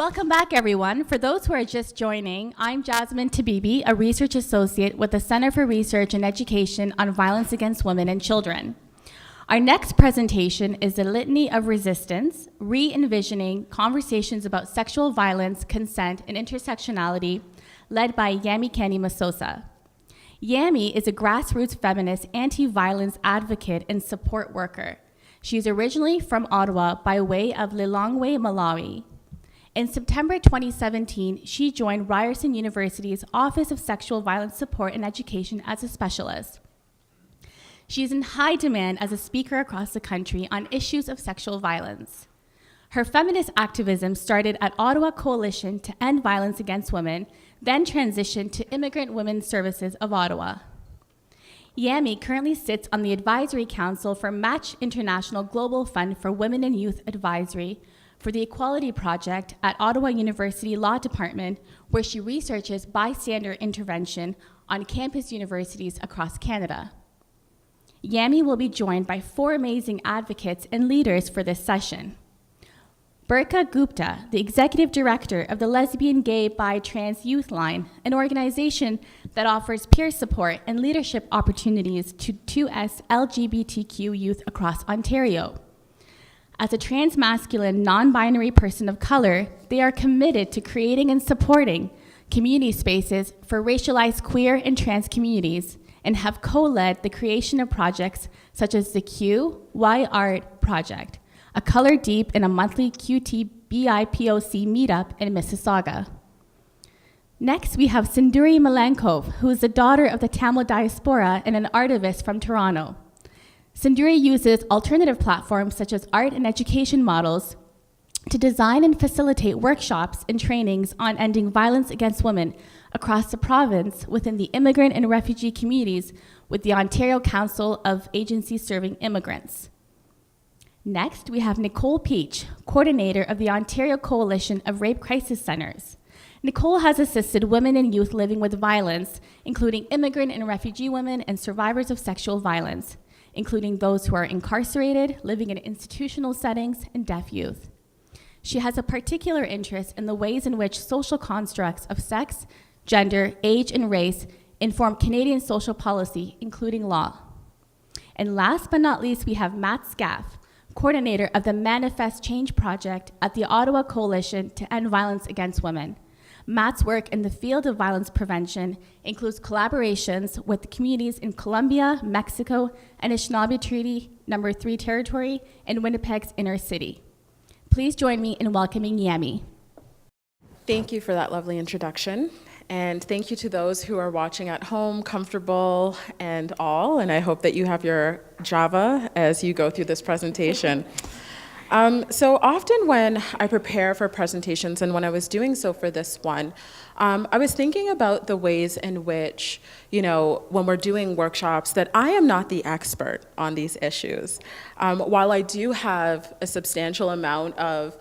Welcome back, everyone. For those who are just joining, I'm Jasmine Tabibi, a research associate with the Center for Research and Education on Violence Against Women and Children. Our next presentation is the Litany of Resistance, Re-envisioning Conversations about Sexual Violence, Consent, and Intersectionality, led by Yamikani Msosa. Yami is a grassroots feminist anti-violence advocate and support worker. She is originally from Ottawa by way of Lilongwe, Malawi. In September 2017, she joined Ryerson University's Office of Sexual Violence Support and Education as a specialist. She is in high demand as a speaker across the country on issues of sexual violence. Her feminist activism started at Ottawa Coalition to End Violence Against Women, then transitioned to Immigrant Women's Services of Ottawa. Yami currently sits on the Advisory Council for Match International Global Fund for Women and Youth Advisory for the Equality Project at Ottawa University Law Department, where she researches bystander intervention on campus universities across Canada. Yami will be joined by 4 amazing advocates and leaders for this session. Berkha Gupta, the Executive Director of the Lesbian, Gay, Bi, Trans Youth Line, an organization that offers peer support and leadership opportunities to 2S LGBTQ youth across Ontario. As a transmasculine, non-binary person of color, they are committed to creating and supporting community spaces for racialized queer and trans communities and have co-led the creation of projects such as the Q Y Art Project, a Color Deep and a monthly QT-BIPOC meetup in Mississauga. Next, we have Chenthoori Malankov, who is the daughter of the Tamil diaspora and an artivist from Toronto. Chenthoori uses alternative platforms such as art and education models to design and facilitate workshops and trainings on ending violence against women across the province within the immigrant and refugee communities with the Ontario Council of Agencies Serving Immigrants. Next, we have Nicole Pietsch, coordinator of the Ontario Coalition of Rape Crisis Centers. Nicole has assisted women and youth living with violence, including immigrant and refugee women and survivors of sexual violence, including those who are incarcerated, living in institutional settings, and deaf youth. She has a particular interest in the ways in which social constructs of sex, gender, age, and race inform Canadian social policy, including law. And last but not least, we have Matt Schaaf, coordinator of the Manifest Change Project at the Ottawa Coalition to End Violence Against Women. Matt's work in the field of violence prevention includes collaborations with the communities in Colombia, Mexico, and Anishinaabe Treaty No. 3 territory and Winnipeg's inner city. Please join me in welcoming Yami. Thank you for that lovely introduction. And thank you to those who are watching at home, comfortable and all. And I hope that you have your Java as you go through this presentation. So often when I prepare for presentations, and when I was doing so for this one, I was thinking about the ways in which, when we're doing workshops, that I am not the expert on these issues. While I do have a substantial amount of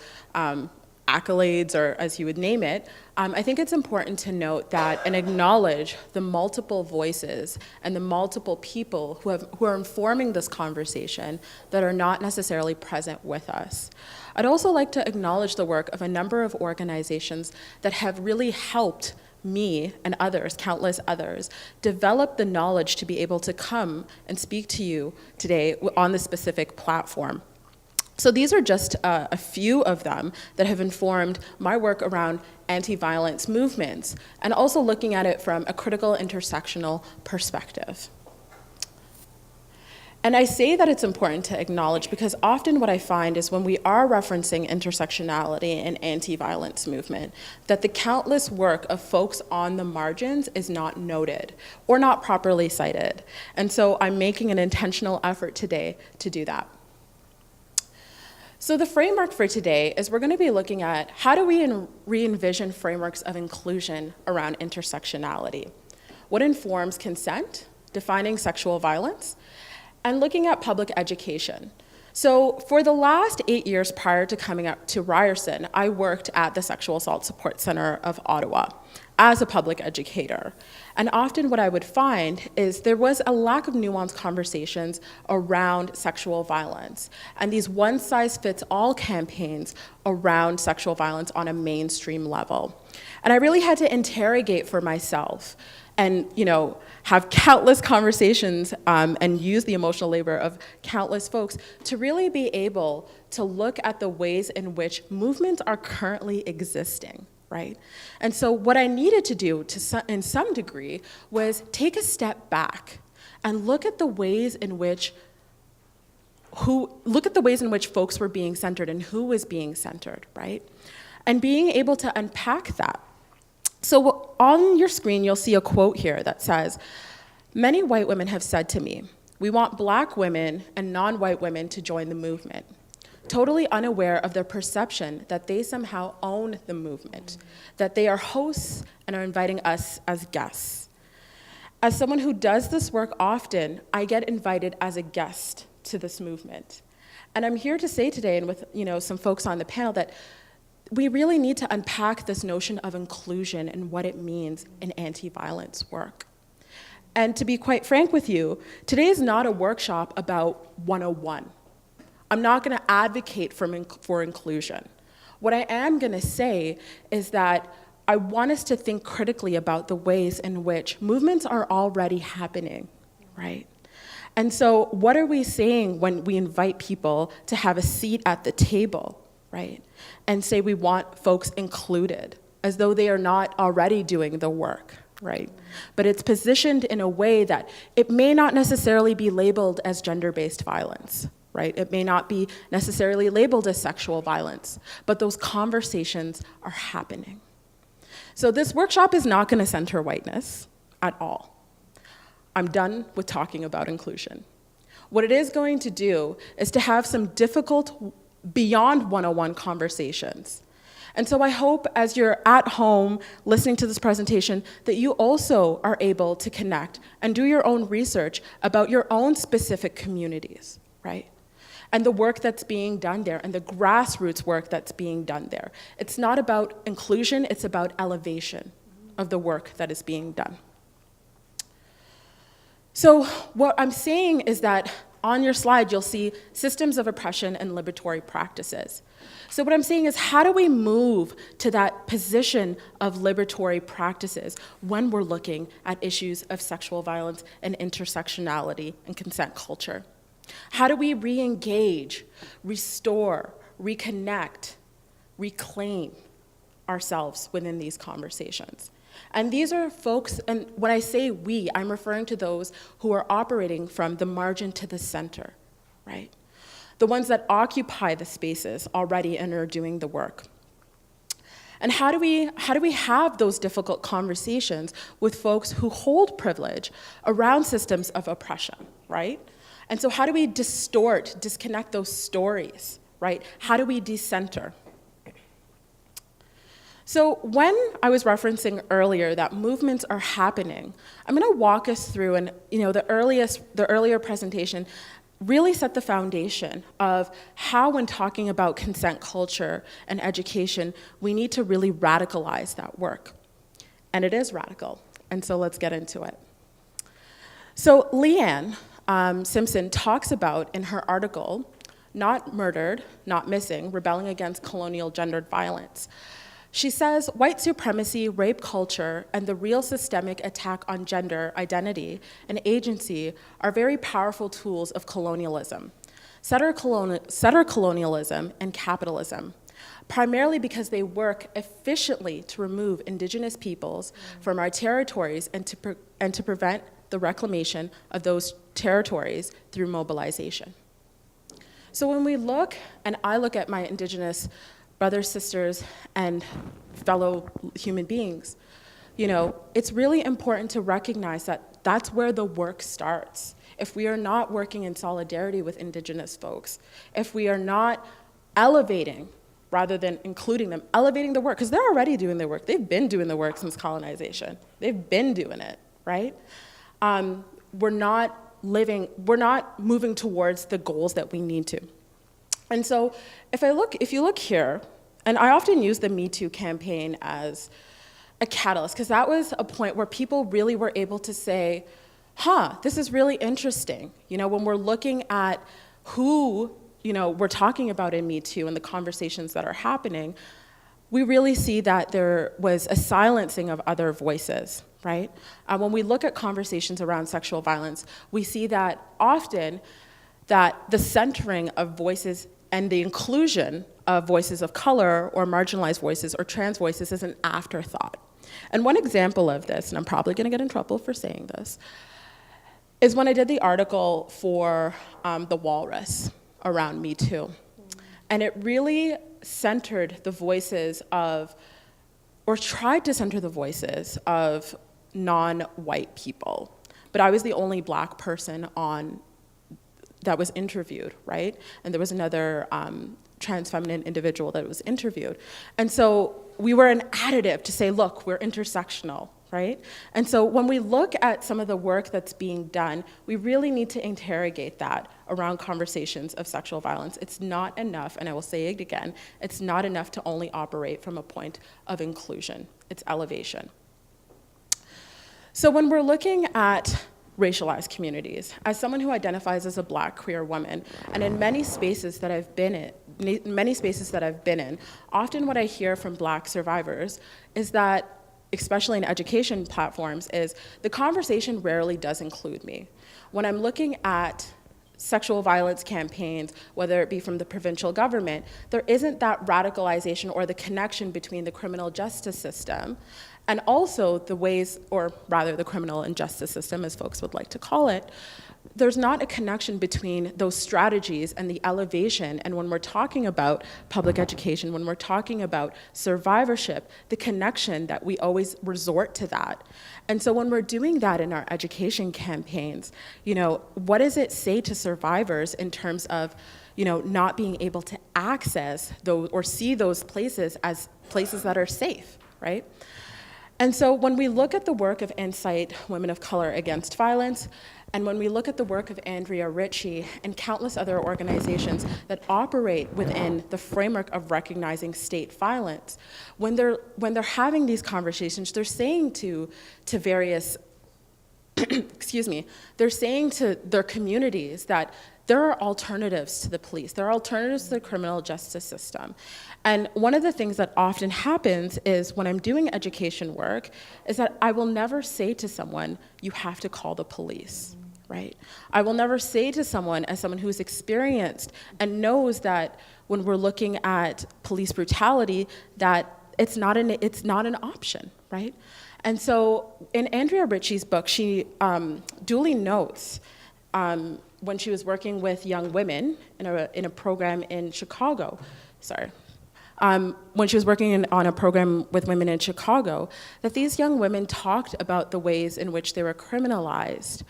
accolades, or as you would name it, I think it's important to note that and acknowledge the multiple voices and the multiple people who are informing this conversation that are not necessarily present with us. I'd also like to acknowledge the work of a number of organizations that have really helped me and others, countless others, develop the knowledge to be able to come and speak to you today on this specific platform. So these are just a few of them that have informed my work around anti-violence movements, and also looking at it from a critical intersectional perspective. And I say that it's important to acknowledge because often what I find is when we are referencing intersectionality and anti-violence movement, that the countless work of folks on the margins is not noted or not properly cited. And so I'm making an intentional effort today to do that. So the framework for today is we're going to be looking at how do we re-envision frameworks of inclusion around intersectionality? What informs consent, defining sexual violence, and looking at public education. So for the last 8 years prior to coming up to Ryerson, I worked at the Sexual Assault Support Center of Ottawa as a public educator. And often what I would find is there was a lack of nuanced conversations around sexual violence and these one-size-fits-all campaigns around sexual violence on a mainstream level. And I really had to interrogate for myself and have countless conversations and use the emotional labor of countless folks to really be able to look at the ways in which movements are currently existing, right? And so what I needed to do in some degree was take a step back and look at the ways in which folks were being centered and who was being centered, right? And being able to unpack that. So on your screen, you'll see a quote here that says, "Many white women have said to me, we want Black women and non-white women to join the movement, totally unaware of their perception that they somehow own the movement, that they are hosts and are inviting us as guests. As someone who does this work often, I get invited as a guest to this movement. And I'm here to say today, and with some folks on the panel, that we really need to unpack this notion of inclusion and what it means in anti-violence work. And to be quite frank with you, today is not a workshop about 101. I'm not going to advocate for inclusion. What I am going to say is that I want us to think critically about the ways in which movements are already happening, right? And so what are we saying when we invite people to have a seat at the table, right? And say we want folks included, as though they are not already doing the work, right? But it's positioned in a way that it may not necessarily be labeled as gender-based violence, right? It may not be necessarily labeled as sexual violence, but those conversations are happening. So this workshop is not gonna center whiteness at all. I'm done with talking about inclusion. What it is going to do is to have some difficult, beyond 101 conversations. And so I hope as you're at home listening to this presentation that you also are able to connect and do your own research about your own specific communities, right? And the work that's being done there and the grassroots work that's being done there. It's not about inclusion, it's about elevation of the work that is being done. So what I'm saying is that on your slide, you'll see systems of oppression and liberatory practices. So what I'm saying is, how do we move to that position of liberatory practices when we're looking at issues of sexual violence and intersectionality and consent culture? How do we re-engage, restore, reconnect, reclaim ourselves within these conversations? And these are folks, and when I say we, I'm referring to those who are operating from the margin to the center, right? The ones that occupy the spaces already and are doing the work. And how do we have those difficult conversations with folks who hold privilege around systems of oppression, right? And so how do we disconnect those stories, right? How do we decenter? So when I was referencing earlier that movements are happening, I'm going to walk us through, and the earlier presentation really set the foundation of how, when talking about consent culture and education, we need to really radicalize that work. And it is radical, and so let's get into it. So Leanne Simpson talks about in her article, Not Murdered, Not Missing, Rebelling Against Colonial Gendered Violence. She says, white supremacy, rape culture, and the real systemic attack on gender identity and agency are very powerful tools of colonialism, settler colonialism, and capitalism, primarily because they work efficiently to remove Indigenous peoples from our territories and to prevent the reclamation of those territories through mobilization. So when we look, and I look at my Indigenous brothers, sisters, and fellow human beings, it's really important to recognize that that's where the work starts. If we are not working in solidarity with Indigenous folks, if we are not elevating, rather than including them, elevating the work, because they're already doing their work. They've been doing the work since colonization. They've been doing it, right? We're not moving towards the goals that we need to. And so if you look here, and I often use the Me Too campaign as a catalyst, because that was a point where people really were able to say, this is really interesting. When we're looking at who, we're talking about in Me Too and the conversations that are happening, we really see that there was a silencing of other voices, right? When we look at conversations around sexual violence, we see that often that the centering of voices and the inclusion of voices of color or marginalized voices or trans voices is an afterthought. And one example of this, and I'm probably gonna get in trouble for saying this, is when I did the article for the Walrus around Me Too. And it really centered the voices of, or tried to center the voices of non-white people. But I was the only Black person that was interviewed, right? And there was another trans feminine individual that was interviewed. And so we were an additive to say, look, we're intersectional, right? And so when we look at some of the work that's being done, we really need to interrogate that around conversations of sexual violence. It's not enough, and I will say it again, it's not enough to only operate from a point of inclusion. It's elevation. So when we're looking at racialized communities, as someone who identifies as a Black queer woman, and in many spaces that I've been in, often what I hear from Black survivors is that, especially in education platforms, is the conversation rarely does include me. When I'm looking at sexual violence campaigns, whether it be from the provincial government, there isn't that radicalization or the connection between the criminal justice system and also the ways, or rather the criminal and justice system, as folks would like to call it. There's not a connection between those strategies and the elevation, and when we're talking about public education, when we're talking about survivorship, the connection that we always resort to that. And so when we're doing that in our education campaigns, what does it say to survivors in terms of, not being able to access those or see those places as places that are safe, right? And so when we look at the work of Insight Women of Color Against Violence, and when we look at the work of Andrea Ritchie and countless other organizations that operate within the framework of recognizing state violence, when they're having these conversations, they're saying to various, they're saying to their communities that there are alternatives to the police, there are alternatives to the criminal justice system. And one of the things that often happens is when I'm doing education work is that I will never say to someone, you have to call the police, right? I will never say to someone, as someone who's experienced and knows that when we're looking at police brutality, that it's not an option, right? And so in Andrea Ritchie's book, she duly notes when she was working with young women in a program in Chicago, when she was working on a program with women in Chicago, that these young women talked about the ways in which they were criminalized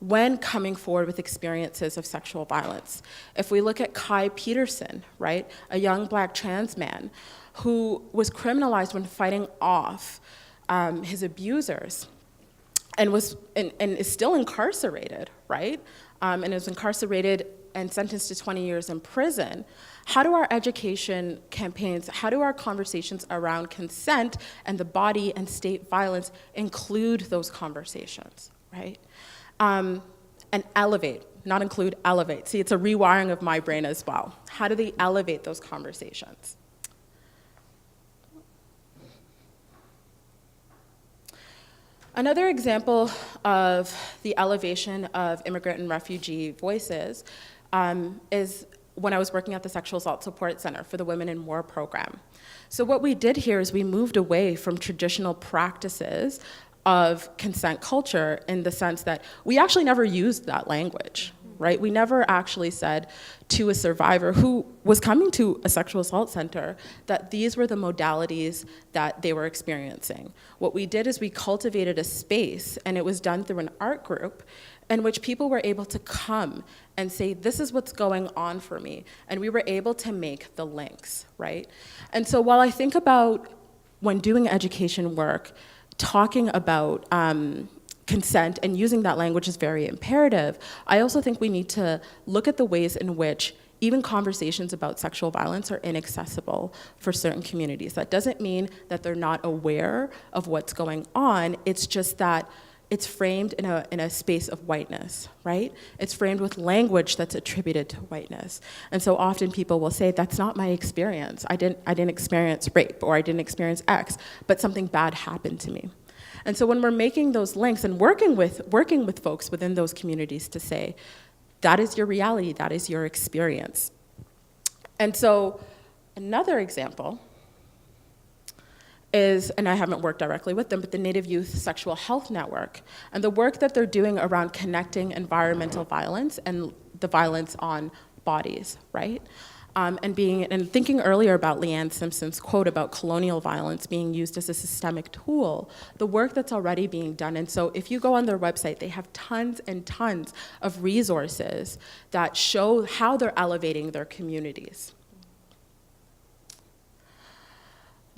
when coming forward with experiences of sexual violence. If we look at Kai Peterson, right, a young Black trans man who was criminalized when fighting off his abusers and is still incarcerated, right? And is incarcerated and sentenced to 20 years in prison. How do our education campaigns, how do our conversations around consent and the body and state violence include those conversations, right? And elevate, not include, elevate. See, it's a rewiring of my brain as well. How do they elevate those conversations? Another example of the elevation of immigrant and refugee voices is when I was working at the Sexual Assault Support Center for the Women in War program. So what we did here is we moved away from traditional practices of consent culture in the sense that we actually never used that language, right? We never actually said to a survivor who was coming to a sexual assault center that these were the modalities that they were experiencing. What we did is we cultivated a space, and it was done through an art group, in which people were able to come and say, this is what's going on for me. And we were able to make the links, right? And so while I think about, when doing education work, talking about consent and using that language is very imperative, I also think we need to look at the ways in which even conversations about sexual violence are inaccessible for certain communities. That doesn't mean that they're not aware of what's going on. It's just that it's framed in a space of whiteness, right? It's framed with language that's attributed to whiteness. And so often people will say, that's not my experience. I didn't experience rape, or I didn't experience X, but something bad happened to me. And so when we're making those links and working with folks within those communities to say, that is your reality, that is your experience. And so another example is, and I haven't worked directly with them, but the Native Youth Sexual Health Network, and the work that they're doing around connecting environmental violence and the violence on bodies, right? And thinking earlier about Leanne Simpson's quote about colonial violence being used as a systemic tool, the work that's already being done. And so if you go on their website, they have tons and tons of resources that show how they're elevating their communities.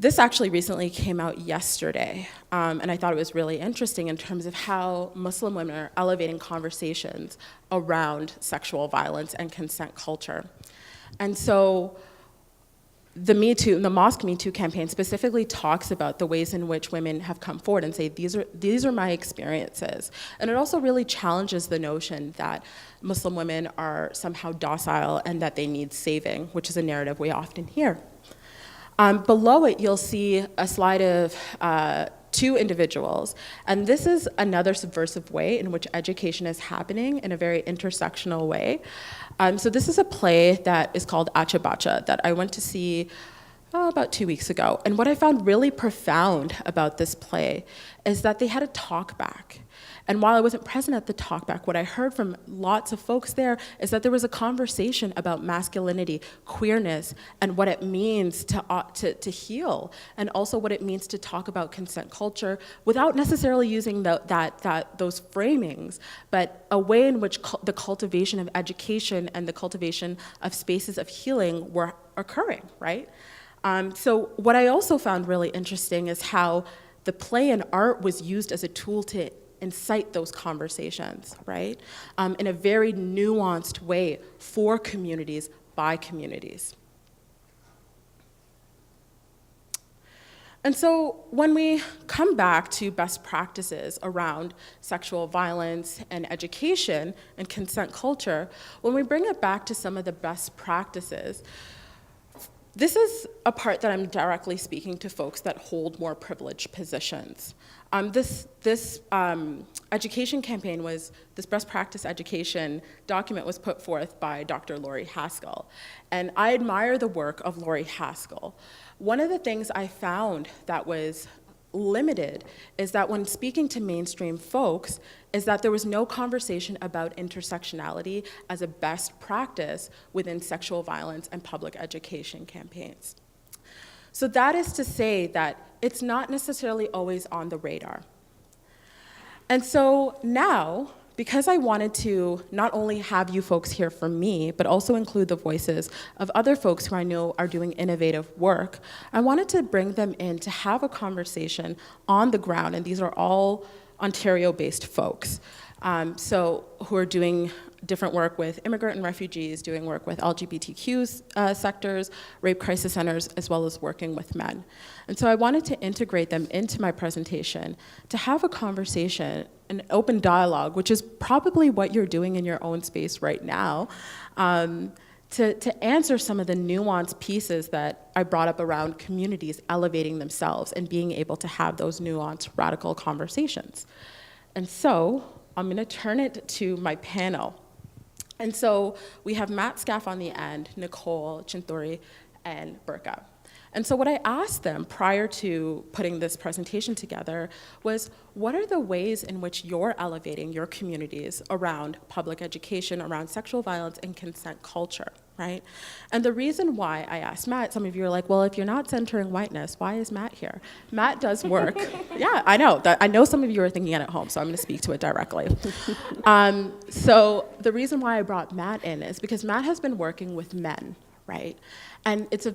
This actually recently came out yesterday, and I thought it was really interesting in terms of how Muslim women are elevating conversations around sexual violence and consent culture. And so the Mosque Me Too campaign specifically talks about the ways in which women have come forward and say, these are my experiences. And it also really challenges the notion that Muslim women are somehow docile and that they need saving, which is a narrative we often hear. Below it, you'll see a slide of two individuals, and this is another subversive way in which education is happening in a very intersectional way. So this is a play that is called Acha Bacha that I went to see about 2 weeks ago. And what I found really profound about this play is that they had a talk back. And while I wasn't present at the talkback, what I heard from lots of folks there is that there was a conversation about masculinity, queerness, and what it means to heal, and also what it means to talk about consent culture without necessarily using those framings, but a way in which the cultivation of education and the cultivation of spaces of healing were occurring, right? So what I also found really interesting is how the play and art was used as a tool to incite those conversations, right? In a very nuanced way for communities, by communities. And so when we come back to best practices around sexual violence and education and consent culture, when we bring it back to some of the best practices, this is a part that I'm directly speaking to folks that hold more privileged positions. This education campaign this best practice education document was put forth by Dr. Laurie Haskell. And I admire the work of Laurie Haskell. One of the things I found that was limited is that when speaking to mainstream folks, is that there was no conversation about intersectionality as a best practice within sexual violence and public education campaigns. So that is to say that it's not necessarily always on the radar. And so now, because I wanted to not only have you folks hear from me, but also include the voices of other folks who I know are doing innovative work, I wanted to bring them in to have a conversation on the ground, and these are all Ontario-based folks, who are doing different work with immigrant and refugees, doing work with LGBTQ sectors, rape crisis centers, as well as working with men. And so I wanted to integrate them into my presentation to have a conversation, an open dialogue, which is probably what you're doing in your own space right now, to answer some of the nuanced pieces that I brought up around communities elevating themselves and being able to have those nuanced, radical conversations. And so I'm going to turn it to my panel. And so we have Matt Schaaf on the end, Nicole, Chenthoori, and Berkha. And so what I asked them prior to putting this presentation together was, what are the ways in which you're elevating your communities around public education, around sexual violence and consent culture, right? And the reason why I asked Matt, some of you are like, well, if you're not centering whiteness, why is Matt here? Matt does work. Yeah, I know. I know some of you are thinking it at home, so I'm going to speak to it directly. So the reason why I brought Matt in is because Matt has been working with men, right? And it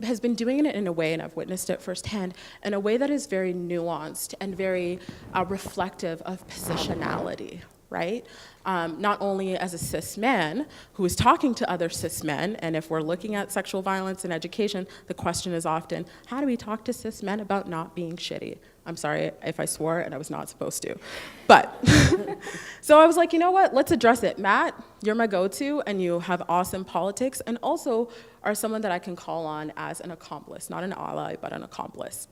has been doing it in a way, and I've witnessed it firsthand, in a way that is very nuanced and very reflective of positionality, right? Not only as a cis man who is talking to other cis men, and if we're looking at sexual violence in education, the question is often, how do we talk to cis men about not being shitty? I'm sorry if I swore and I was not supposed to. But, so I was like, you know what, let's address it. Matt, you're my go-to, and you have awesome politics, and also are someone that I can call on as an accomplice, not an ally, but an accomplice.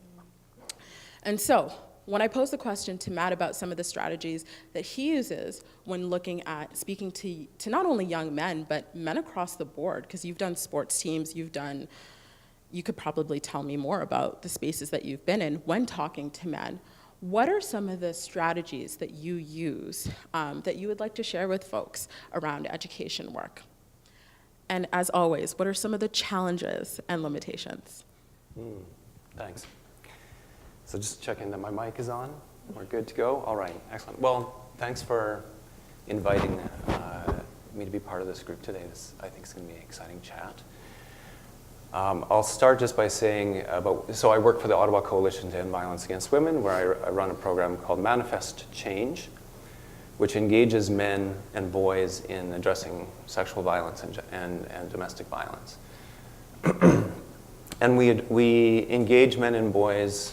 And so, when I posed the question to Matt about some of the strategies that he uses when looking at speaking to not only young men, but men across the board, because you've done sports teams, you could probably tell me more about the spaces that you've been in when talking to men. What are some of the strategies that you use that you would like to share with folks around education work? And as always, what are some of the challenges and limitations? Thanks. So just checking that my mic is on. We're good to go? All right, excellent. Well, thanks for inviting me to be part of this group today. This, I think, is going to be an exciting chat. I'll start just by saying so I work for the Ottawa Coalition to End Violence Against Women, where I run a program called Manifest Change, which engages men and boys in addressing sexual violence and domestic violence. And we engage men and boys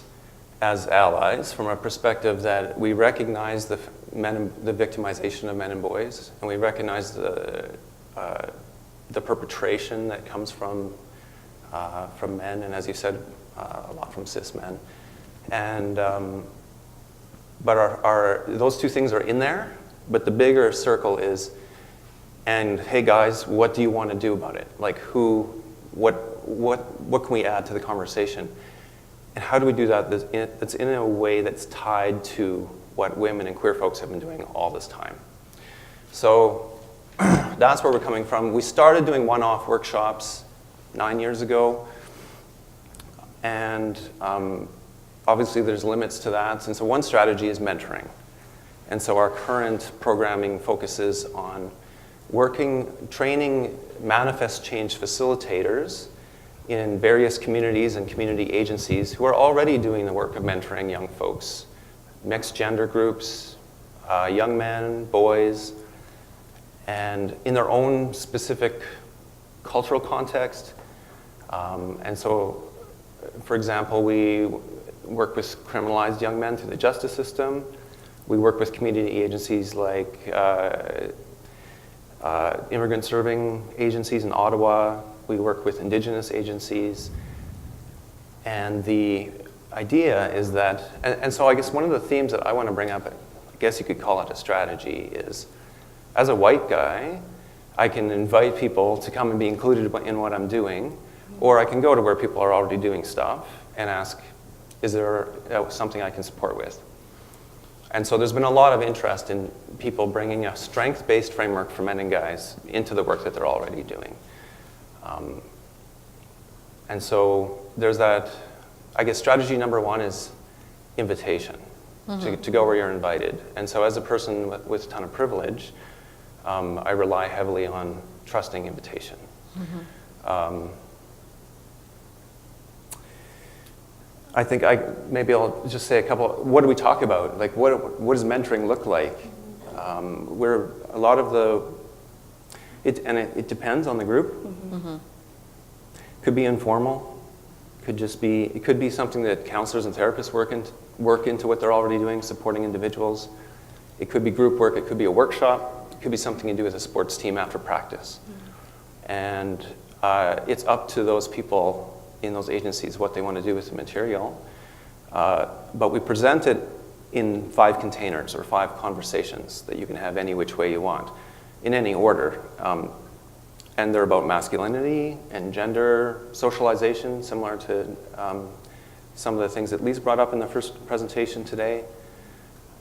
as allies from a perspective that we recognize the victimization of men and boys, and we recognize the perpetration that comes from men, and as you said, a lot from cis men. And but those two things are in there, but the bigger circle is, and hey guys, what do you want to do about it? Like what can we add to the conversation? And how do we do that that's in a way that's tied to what women and queer folks have been doing all this time? So that's where we're coming from. We started doing one-off workshops 9 years ago, and obviously there's limits to that. And so one strategy is mentoring. And so our current programming focuses on training manifest change facilitators in various communities and community agencies who are already doing the work of mentoring young folks, mixed gender groups, young men, boys, and in their own specific cultural context. And so, for example, we work with criminalized young men through the justice system. We work with community agencies like immigrant serving agencies in Ottawa. We work with Indigenous agencies. And the idea is that, and so I guess one of the themes that I want to bring up, I guess you could call it a strategy, is as a white guy, I can invite people to come and be included in what I'm doing, or I can go to where people are already doing stuff and ask, is there something I can support with? And so there's been a lot of interest in people bringing a strength-based framework for men and guys into the work that they're already doing. And so there's that, I guess strategy number one is invitation, to go where you're invited. And so as a person with a ton of privilege, I rely heavily on trusting invitation. I think maybe I'll just say a couple, what do we talk about? Like what does mentoring look like? We're a lot of it depends on the group. Could be informal, it could be something that counselors and therapists work into what they're already doing, supporting individuals. It could be group work, it could be a workshop, it could be something you do with a sports team after practice. And it's up to those people in those agencies what they want to do with the material. But we present it in 5 containers or 5 conversations that you can have any which way you want, in any order. And they're about masculinity and gender, socialization, similar to some of the things that Lise brought up in the first presentation today,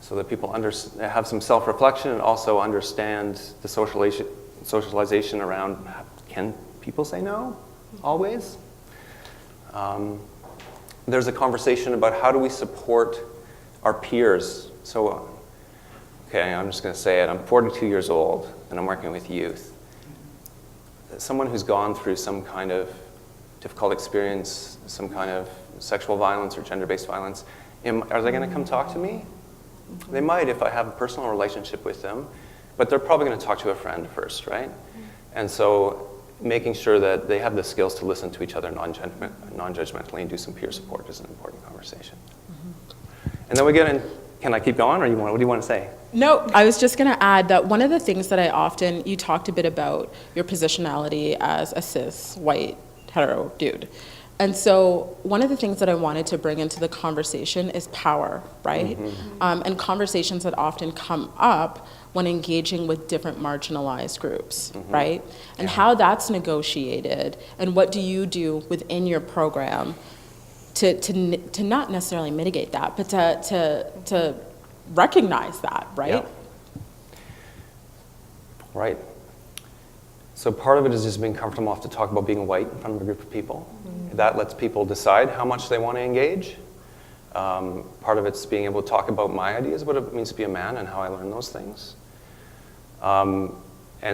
so that people have some self-reflection and also understand the socialization around, can people say no always? There's a conversation about how do we support our peers. So, okay, I'm just going to say it. I'm 42 years old, and I'm working with youth. Someone who's gone through some kind of difficult experience, some kind of sexual violence or gender-based violence, are they going to come talk to me? They might if I have a personal relationship with them, but they're probably going to talk to a friend first, right? And so making sure that they have the skills to listen to each other non-judgmentally and do some peer support is an important conversation. And then we get in, can I keep going, or what do you want to say? No, I was just going to add that one of the things that I often, you talked a bit about your positionality as a cis, white, hetero dude. And so one of the things that I wanted to bring into the conversation is power, right? And conversations that often come up when engaging with different marginalized groups, right? And how that's negotiated, and what do you do within your program to not necessarily mitigate that, but to recognize that, right? Yeah. Right. So part of it is just being comfortable enough to talk about being white in front of a group of people. That lets people decide how much they want to engage. Part of it's being able to talk about my ideas, what it means to be a man and how I learn those things. And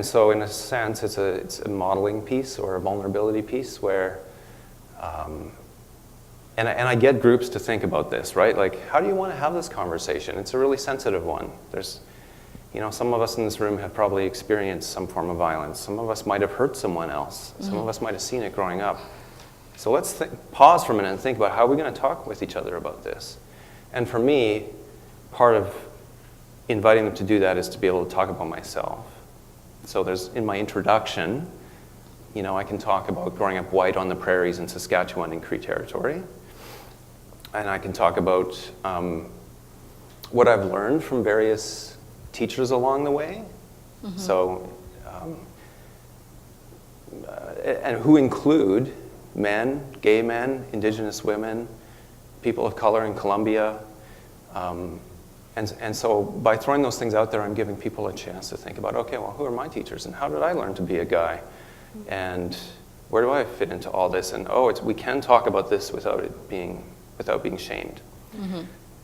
so in a sense, it's a modeling piece or a vulnerability piece where, and I get groups to think about this, right? Like, how do you want to have this conversation? It's a really sensitive one. There's, some of us in this room have probably experienced some form of violence. Some of us might have hurt someone else. Some of us might have seen it growing up. So let's pause for a minute and think about how we're going to talk with each other about this. And for me, part of inviting them to do that is to be able to talk about myself. So there's, in my introduction, I can talk about growing up white on the prairies in Saskatchewan in Cree territory. And I can talk about what I've learned from various teachers along the way. So, and who include men, gay men, Indigenous women, people of color in Colombia. And so by throwing those things out there, I'm giving people a chance to think about, okay, well, who are my teachers and how did I learn to be a guy? And where do I fit into all this? And we can talk about this without being shamed.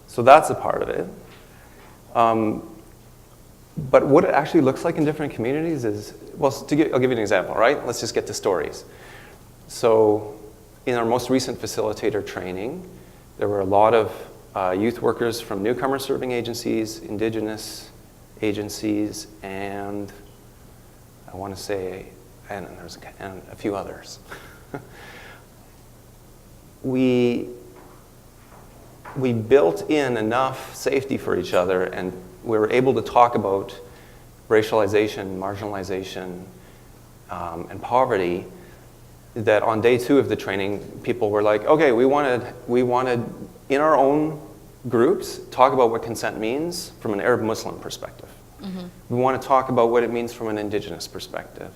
So that's a part of it. But what it actually looks like in different communities is, well, I'll give you an example, right? Let's just get to stories. So in our most recent facilitator training, there were a lot of youth workers from newcomer serving agencies, Indigenous agencies, and I want to say, and a few others. We built in enough safety for each other, and we were able to talk about racialization, marginalization, and poverty, that on day 2 of the training, people were like, okay, we wanted in our own groups, talk about what consent means from an Arab Muslim perspective. We want to talk about what it means from an Indigenous perspective.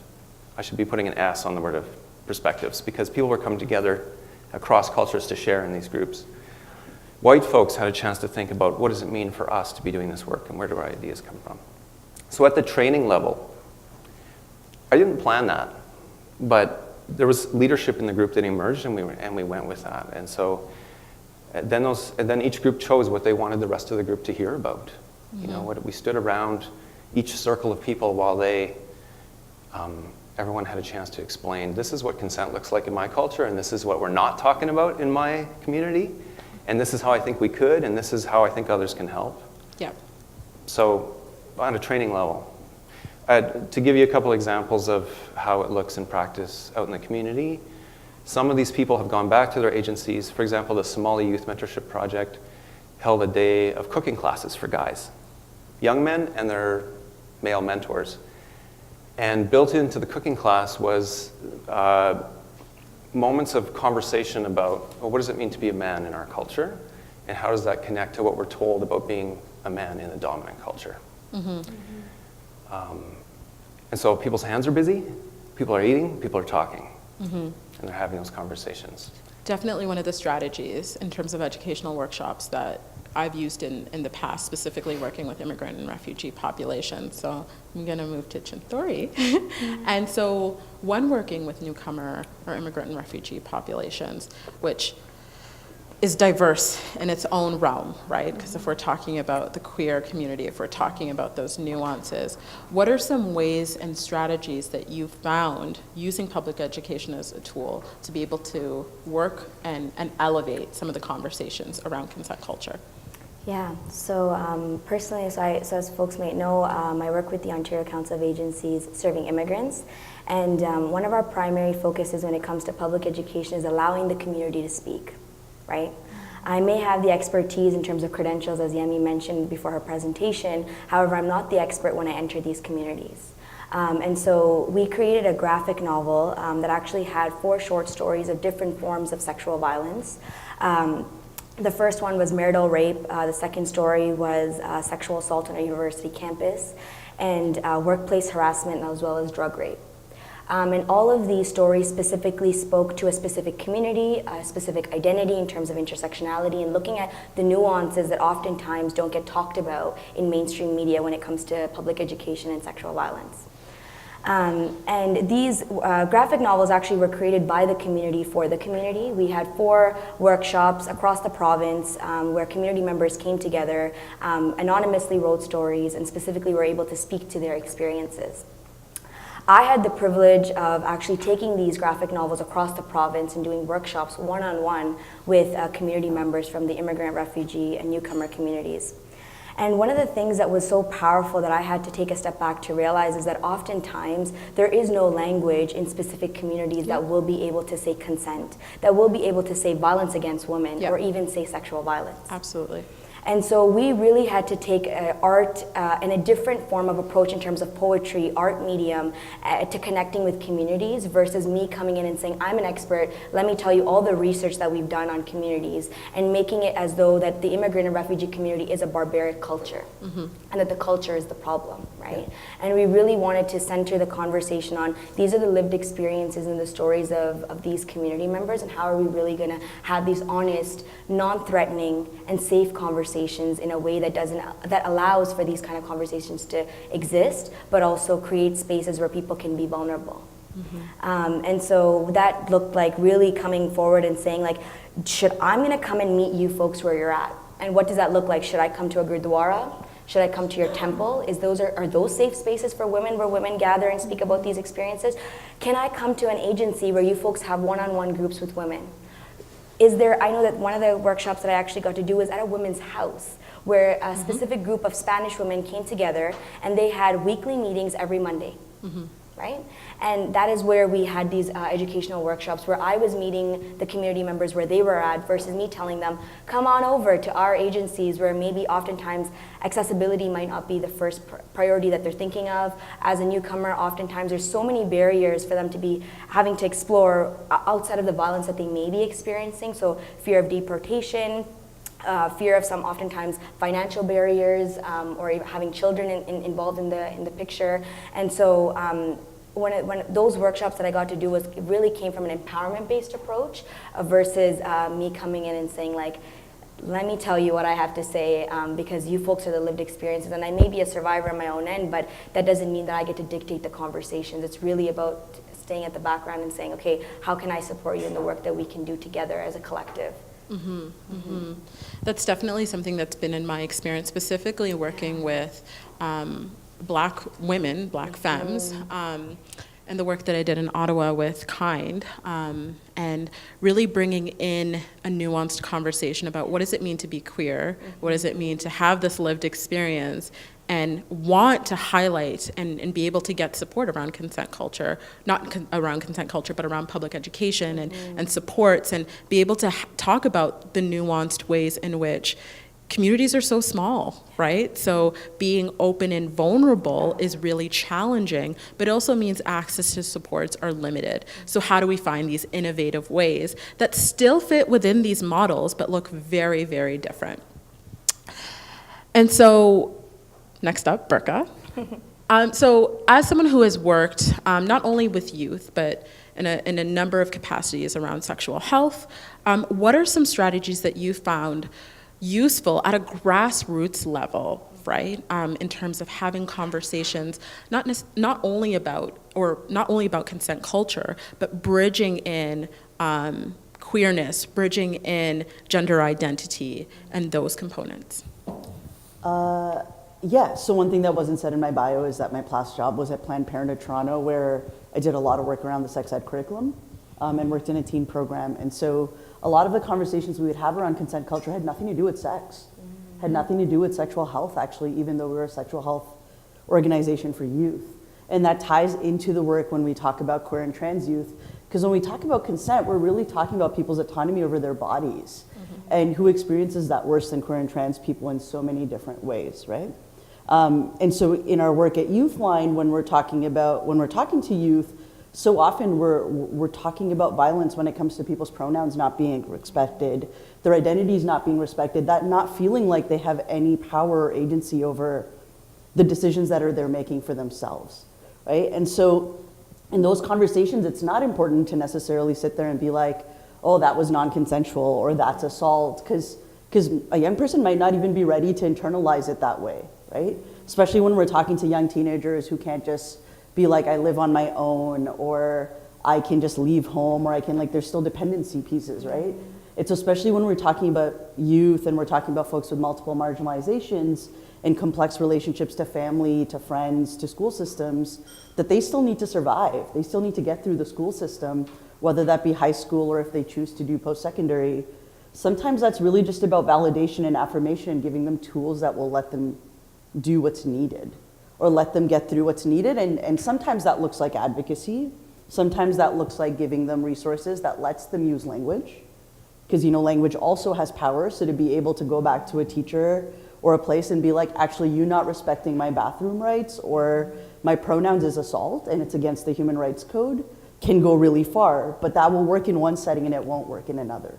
I should be putting an S on the word of perspectives, because people were coming together across cultures to share in these groups. White folks had a chance to think about what does it mean for us to be doing this work and where do our ideas come from. So at the training level, I didn't plan that, but there was leadership in the group that emerged, and we went with that. And so then each group chose what they wanted the rest of the group to hear about. What we stood around each circle of people while everyone had a chance to explain, this is what consent looks like in my culture, and this is what we're not talking about in my community. And this is how I think we could, and this is how I think others can help. Yeah. So on a training level, to give you a couple examples of how it looks in practice out in the community, some of these people have gone back to their agencies. For example, the Somali Youth Mentorship Project held a day of cooking classes for guys, young men and their male mentors. And built into the cooking class was moments of conversation about, well, what does it mean to be a man in our culture? And how does that connect to what we're told about being a man in a dominant culture? And so people's hands are busy, people are eating, people are talking, and they're having those conversations. Definitely one of the strategies in terms of educational workshops that I've used in the past, specifically working with immigrant and refugee populations. So I'm going to move to Chenthoori. And so when working with newcomer or immigrant and refugee populations, which is diverse in its own realm, right? Because if we're talking about the queer community, if we're talking about those nuances, what are some ways and strategies that you've found using public education as a tool to be able to work and elevate some of the conversations around consent culture? Yeah, so personally, so as folks might know, I work with the Ontario Council of Agencies Serving Immigrants, and one of our primary focuses when it comes to public education is allowing the community to speak, right? I may have the expertise in terms of credentials, as Yami mentioned before her presentation, however, I'm not the expert when I enter these communities. And so we created a graphic novel that actually had 4 short stories of different forms of sexual violence. The first one was marital rape, the second story was sexual assault on a university campus, and workplace harassment as well as drug rape. And all of these stories specifically spoke to a specific community, a specific identity in terms of intersectionality, and looking at the nuances that oftentimes don't get talked about in mainstream media when it comes to public education and sexual violence. And these graphic novels actually were created by the community for the community. We had 4 workshops across the province where community members came together, anonymously wrote stories, and specifically were able to speak to their experiences. I had the privilege of actually taking these graphic novels across the province and doing workshops one-on-one with community members from the immigrant, refugee, and newcomer communities. And one of the things that was so powerful that I had to take a step back to realize is that oftentimes there is no language in specific communities that will be able to say consent, that will be able to say violence against women, or even say sexual violence. Absolutely. And so we really had to take art and a different form of approach in terms of poetry, art medium, to connecting with communities versus me coming in and saying, I'm an expert, let me tell you all the research that we've done on communities, and making it as though that the immigrant and refugee community is a barbaric culture, and that the culture is the problem, right? And we really wanted to center the conversation on these are the lived experiences and the stories of these community members, and how are we really gonna have these honest, non-threatening, and safe conversations in a way that allows for these kind of conversations to exist, but also create spaces where people can be vulnerable. And so that looked like really coming forward and saying, like, I'm gonna come and meet you folks where you're at. And what does that look like? Should I come to a gurdwara? Should I come to your temple? Are those safe spaces for women where women gather and speak about these experiences? Can I come to an agency where you folks have one-on-one groups with women? I know that one of the workshops that I actually got to do was at a women's house, where a specific group of Spanish women came together and they had weekly meetings every Monday, right? And that is where we had these educational workshops where I was meeting the community members where they were at versus me telling them, come on over to our agencies where maybe oftentimes accessibility might not be the first priority that they're thinking of. As a newcomer, oftentimes there's so many barriers for them to be having to explore outside of the violence that they may be experiencing. So fear of deportation, fear of some oftentimes financial barriers, or even having children involved in the picture. And so when those workshops that I got to do really came from an empowerment-based approach versus me coming in and saying, like, let me tell you what I have to say, because you folks are the lived experiences, and I may be a survivor on my own end, but that doesn't mean that I get to dictate the conversations. It's really about staying at the background and saying, okay, how can I support you in the work that we can do together as a collective? That's definitely something that's been in my experience, specifically working with Black women, Black femmes, and the work that I did in Ottawa with Kind, and really bringing in a nuanced conversation about what does it mean to be queer, what does it mean to have this lived experience, and want to highlight and be able to get support around consent culture, not around consent culture, but around public education and supports, and be able to talk about the nuanced ways in which communities are so small, right? So being open and vulnerable is really challenging, but it also means access to supports are limited. So how do we find these innovative ways that still fit within these models, but look very, very different? And so, next up, Berkha. So as someone who has worked not only with youth, but in a number of capacities around sexual health, what are some strategies that you found useful at a grassroots level, right? In terms of having conversations, not only about consent culture, but bridging in queerness, bridging in gender identity, and those components. Yeah, so one thing that wasn't said in my bio is that my last job was at Planned Parenthood Toronto, where I did a lot of work around the sex ed curriculum and worked in a teen program. And so a lot of the conversations we would have around consent culture had nothing to do with sex. had nothing to do with sexual health, actually, even though we're a sexual health organization for youth. And that ties into the work when we talk about queer and trans youth, because when we talk about consent, we're really talking about people's autonomy over their bodies, and who experiences that worse than queer and trans people in so many different ways, right? And so in our work at Youthline, when we're talking to youth, so often we're talking about violence when it comes to people's pronouns not being respected, their identities not being respected, that not feeling like they have any power or agency over the decisions that they're making for themselves, right? And so in those conversations, it's not important to necessarily sit there and be like, oh, that was non-consensual or that's assault, because a young person might not even be ready to internalize it that way, right? Especially when we're talking to young teenagers who can't just be like, I live on my own, or I can just leave home, or I can, like, there's still dependency pieces, right? It's especially when we're talking about youth and we're talking about folks with multiple marginalizations and complex relationships to family, to friends, to school systems, that they still need to survive. They still need to get through the school system, whether that be high school or if they choose to do post-secondary. Sometimes that's really just about validation and affirmation, giving them tools that will let them do what's needed or let them get through what's needed. And sometimes that looks like advocacy. Sometimes that looks like giving them resources that lets them use language. Because, you know, language also has power. So to be able to go back to a teacher or a place and be like, actually, you not respecting my bathroom rights or my pronouns is assault and it's against the Human Rights Code, can go really far. But that will work in one setting and it won't work in another.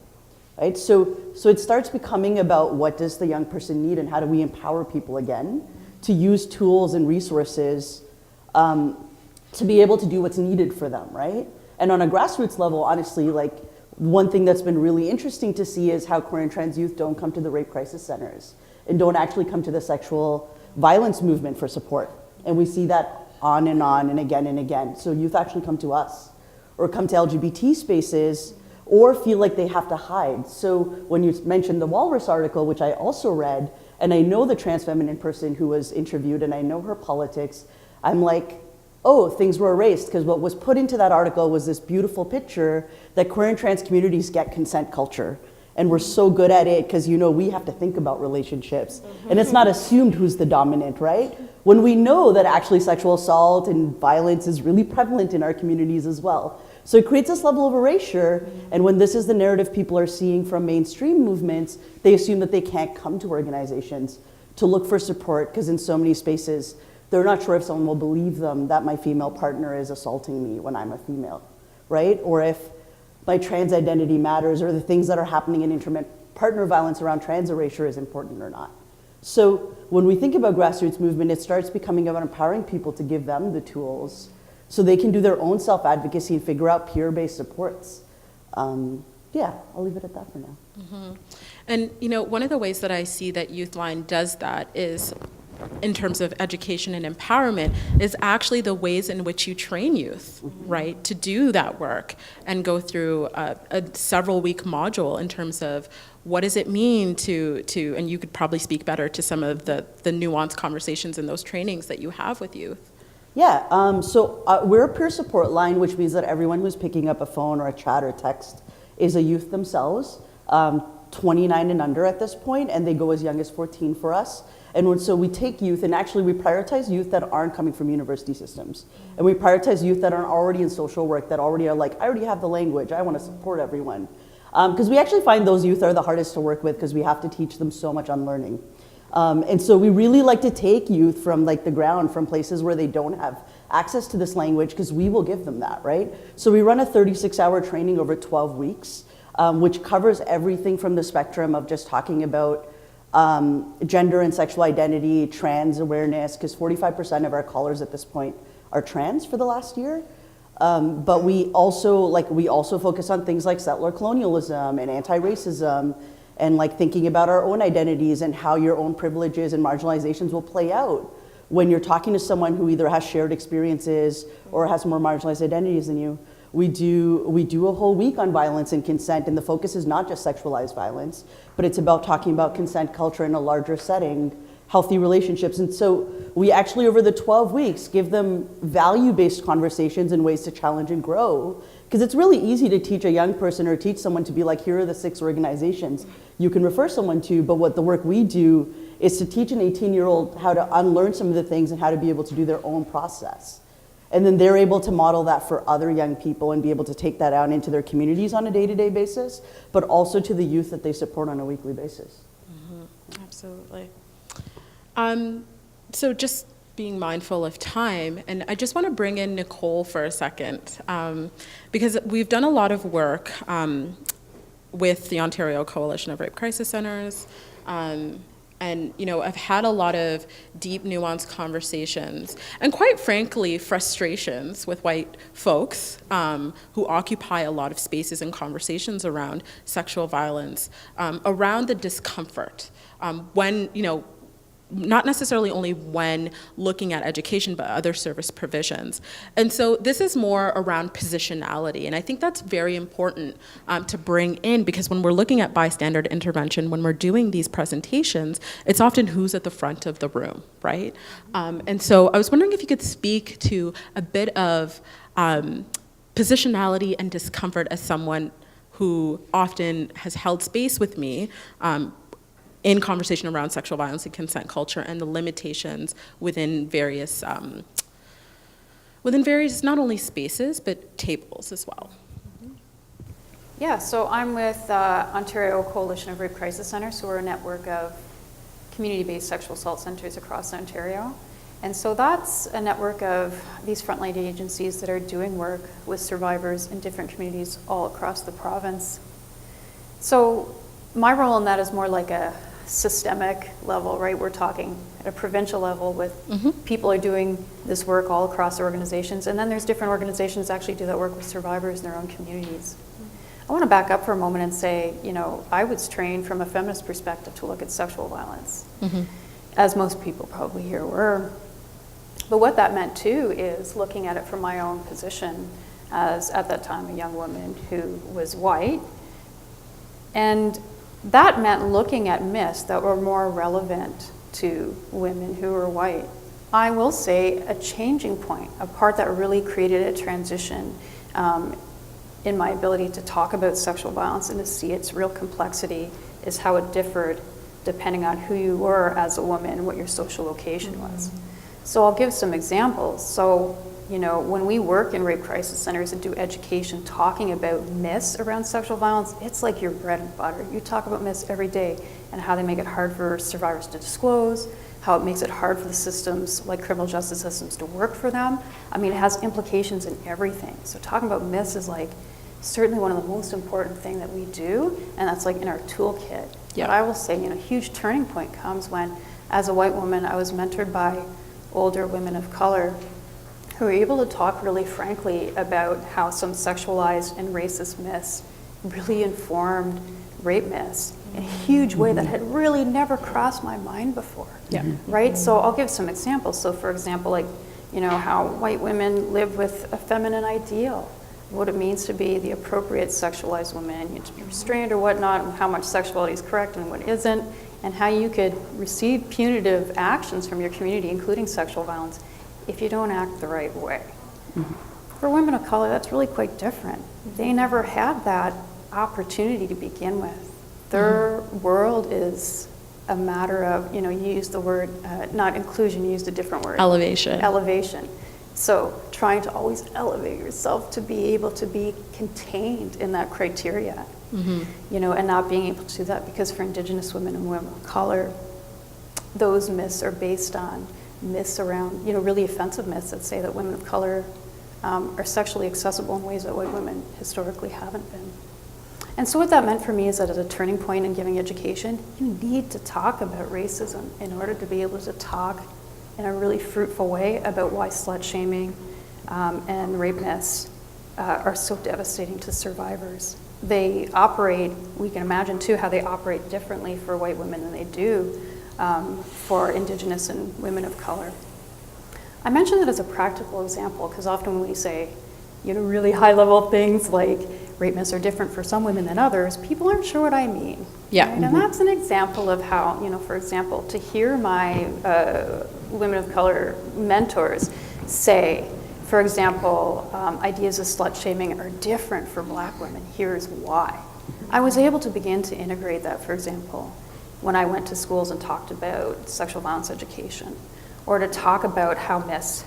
Right? So it starts becoming about what does the young person need and how do we empower people again to use tools and resources to be able to do what's needed for them, right? And on a grassroots level, honestly, like, one thing that's been really interesting to see is how queer and trans youth don't come to the rape crisis centers and don't actually come to the sexual violence movement for support. And we see that on and again and again. So youth actually come to us or come to LGBT spaces or feel like they have to hide. So when you mentioned the Walrus article, which I also read, and I know the trans feminine person who was interviewed and I know her politics, I'm like, oh, things were erased, because what was put into that article was this beautiful picture that queer and trans communities get consent culture. And we're so good at it because, you know, we have to think about relationships. And it's not assumed who's the dominant, right? When we know that actually sexual assault and violence is really prevalent in our communities as well. So it creates this level of erasure. And when this is the narrative people are seeing from mainstream movements, they assume that they can't come to organizations to look for support, because in so many spaces, they're not sure if someone will believe them that my female partner is assaulting me when I'm a female, right? Or if my trans identity matters, or the things that are happening in intimate partner violence around trans erasure is important or not. So when we think about grassroots movement, it starts becoming about empowering people to give them the tools so they can do their own self-advocacy and figure out peer-based supports. Yeah, I'll leave it at that for now. Mm-hmm. And, you know, one of the ways that I see that Youthline does that is, in terms of education and empowerment, is actually the ways in which you train youth, right, to do that work and go through a several-week module in terms of what does it mean to, and you could probably speak better to some of the nuanced conversations in those trainings that you have with youth. Yeah, so we're a peer support line, which means that everyone who's picking up a phone or a chat or text is a youth themselves, 29 and under at this point, and they go as young as 14 for us. And so we take youth, and actually we prioritize youth that aren't coming from university systems. And we prioritize youth that are already in social work, that already are like, I already have the language, I want to support everyone. Because we actually find those youth are the hardest to work with because we have to teach them so much on learning. And so we really like to take youth from like the ground, from places where they don't have access to this language, because we will give them that, right? So we run a 36-hour training over 12 weeks, which covers everything from the spectrum of just talking about gender and sexual identity, trans awareness, because 45% of our callers at this point are trans for the last year. But we also focus on things like settler colonialism and anti-racism, and like thinking about our own identities and how your own privileges and marginalizations will play out when you're talking to someone who either has shared experiences or has more marginalized identities than you. We do a whole week on violence and consent, and the focus is not just sexualized violence, but it's about talking about consent culture in a larger setting, healthy relationships. And so we actually, over the 12 weeks, give them value-based conversations and ways to challenge and grow. Because it's really easy to teach a young person or teach someone to be like, here are the 6 organizations you can refer someone to. But what the work we do is to teach an 18-year-old how to unlearn some of the things and how to be able to do their own process. And then they're able to model that for other young people and be able to take that out into their communities on a day-to-day basis, but also to the youth that they support on a weekly basis. Mm-hmm. Absolutely. So just being mindful of time, and I just want to bring in Nicole for a second, because we've done a lot of work with the Ontario Coalition of Rape Crisis Centers, and I've had a lot of deep, nuanced conversations, and quite frankly, frustrations with white folks who occupy a lot of spaces and conversations around sexual violence, around the discomfort when, not necessarily only when looking at education, but other service provisions. And so this is more around positionality, and I think that's very important to bring in, because when we're looking at bystander intervention, when we're doing these presentations, it's often who's at the front of the room, right? And so I was wondering if you could speak to a bit of positionality and discomfort as someone who often has held space with me in conversation around sexual violence and consent culture and the limitations within various not only spaces, but tables as well. Yeah, so I'm with Ontario Coalition of Rape Crisis Centers, who are a network of community-based sexual assault centers across Ontario. And so that's a network of these frontline agencies that are doing work with survivors in different communities all across the province. So my role in that is more like a systemic level, right? We're talking at a provincial level with people are doing this work all across organizations, and then there's different organizations that actually do that work with survivors in their own communities. I want to back up for a moment and say, I was trained from a feminist perspective to look at sexual violence, as most people probably here were. But what that meant too is looking at it from my own position as, at that time, a young woman who was white. And that meant looking at myths that were more relevant to women who were white. I will say a changing point, a part that really created a transition in my ability to talk about sexual violence and to see its real complexity, is how it differed depending on who you were as a woman and what your social location was. So I'll give some examples. So, when we work in rape crisis centers and do education talking about myths around sexual violence, it's like your bread and butter. You talk about myths every day and how they make it hard for survivors to disclose, how it makes it hard for the systems, like criminal justice systems, to work for them. I mean, it has implications in everything. So talking about myths is like certainly one of the most important things that we do, and that's like in our toolkit. Yeah. But I will say, a huge turning point comes when, as a white woman, I was mentored by older women of color who were able to talk really frankly about how some sexualized and racist myths really informed rape myths in a huge way that had really never crossed my mind before. Yeah. Right? So I'll give some examples. So for example, like, how white women live with a feminine ideal, what it means to be the appropriate sexualized woman, to be restrained or whatnot, and how much sexuality is correct and what isn't, and how you could receive punitive actions from your community, including sexual violence, if you don't act the right way. For women of color, that's really quite different. They never had that opportunity to begin with. Their world is a matter of, you used the word, not inclusion, you used a different word. Elevation. So trying to always elevate yourself to be able to be contained in that criteria, and not being able to do that, because for Indigenous women and women of color, those myths are based on myths around, really offensive myths that say that women of color are sexually accessible in ways that white women historically haven't been. And so what that meant for me is that as a turning point in giving education, you need to talk about racism in order to be able to talk in a really fruitful way about why slut shaming and rape myths are so devastating to survivors. They operate, we can imagine too, how they operate differently for white women than they do for Indigenous and women of color. I mention it as a practical example because often when we say, really high-level things like rape myths are different for some women than others, people aren't sure what I mean. Yeah. Right? And that's an example of how, for example, to hear my women of color mentors say, for example, ideas of slut-shaming are different for Black women. Here's why. I was able to begin to integrate that, for example, when I went to schools and talked about sexual violence education, or to talk about how myths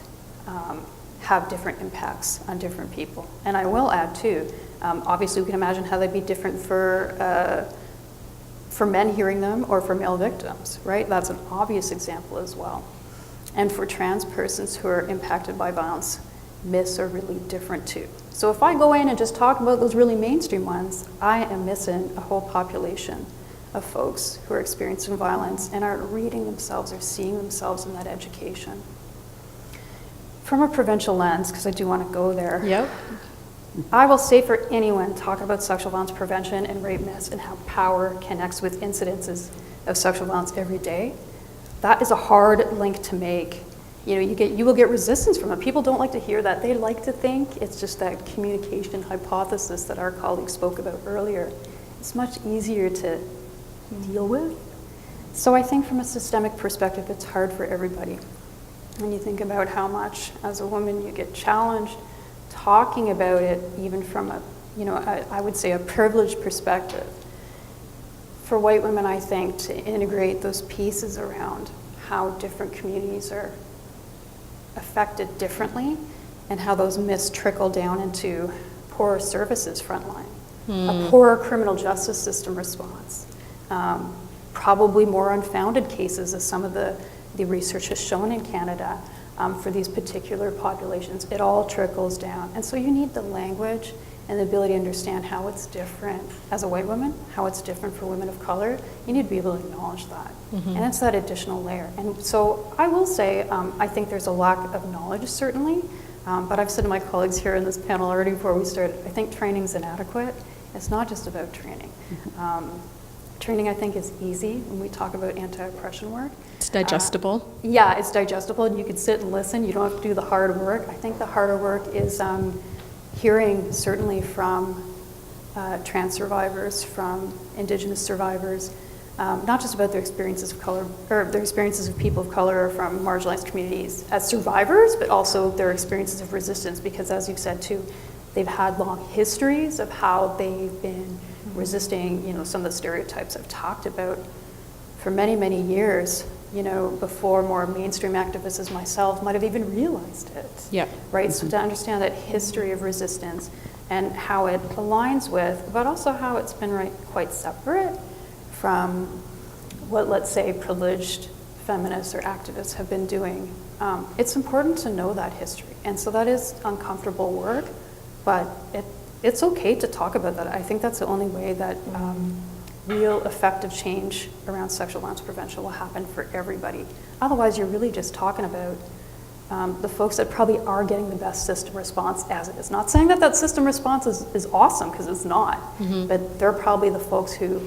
have different impacts on different people. And I will add too, obviously we can imagine how they'd be different for men hearing them or for male victims, right? That's an obvious example as well. And for trans persons who are impacted by violence, myths are really different too. So if I go in and just talk about those really mainstream ones, I am missing a whole population of folks who are experiencing violence and aren't reading themselves or seeing themselves in that education. From a provincial lens, because I do want to go there, Yep. I will say for anyone talking about sexual violence prevention and rape myths and how power connects with incidences of sexual violence every day, that is a hard link to make. You will get resistance from it. People don't like to hear that. They like to think it's just that communication hypothesis that our colleagues spoke about earlier. It's much easier to deal with. So I think from a systemic perspective, it's hard for everybody. When you think about how much, as a woman, you get challenged talking about it, even from I would say a privileged perspective. For white women, I think, to integrate those pieces around how different communities are affected differently and how those myths trickle down into poorer services frontline, a poorer criminal justice system response, probably more unfounded cases, as some of the research has shown in Canada for these particular populations. It all trickles down. And so you need the language and the ability to understand how it's different as a white woman, how it's different for women of color. You need to be able to acknowledge that. And it's that additional layer. And so I will say, I think there's a lack of knowledge, certainly, but I've said to my colleagues here in this panel already before we started, I think training's inadequate. It's not just about training. Training, I think, is easy when we talk about anti-oppression work. It's digestible. Yeah, it's digestible, and you can sit and listen. You don't have to do the hard work. I think the harder work is hearing, certainly from trans survivors, from Indigenous survivors, not just about their experiences of color, or their experiences of people of color from marginalized communities as survivors, but also their experiences of resistance, because as you've said too, they've had long histories of how they've been resisting, some of the stereotypes I've talked about for many, many years, before more mainstream activists as myself might have even realized it. Yeah. Right, so to understand that history of resistance and how it aligns with, but also how it's been quite separate from what, let's say, privileged feminists or activists have been doing. It's important to know that history. And so that is uncomfortable work, but it's okay to talk about that. I think that's the only way that real effective change around sexual violence prevention will happen for everybody. Otherwise, you're really just talking about the folks that probably are getting the best system response as it is. Not saying that system response is awesome, because it's not, but they're probably the folks who,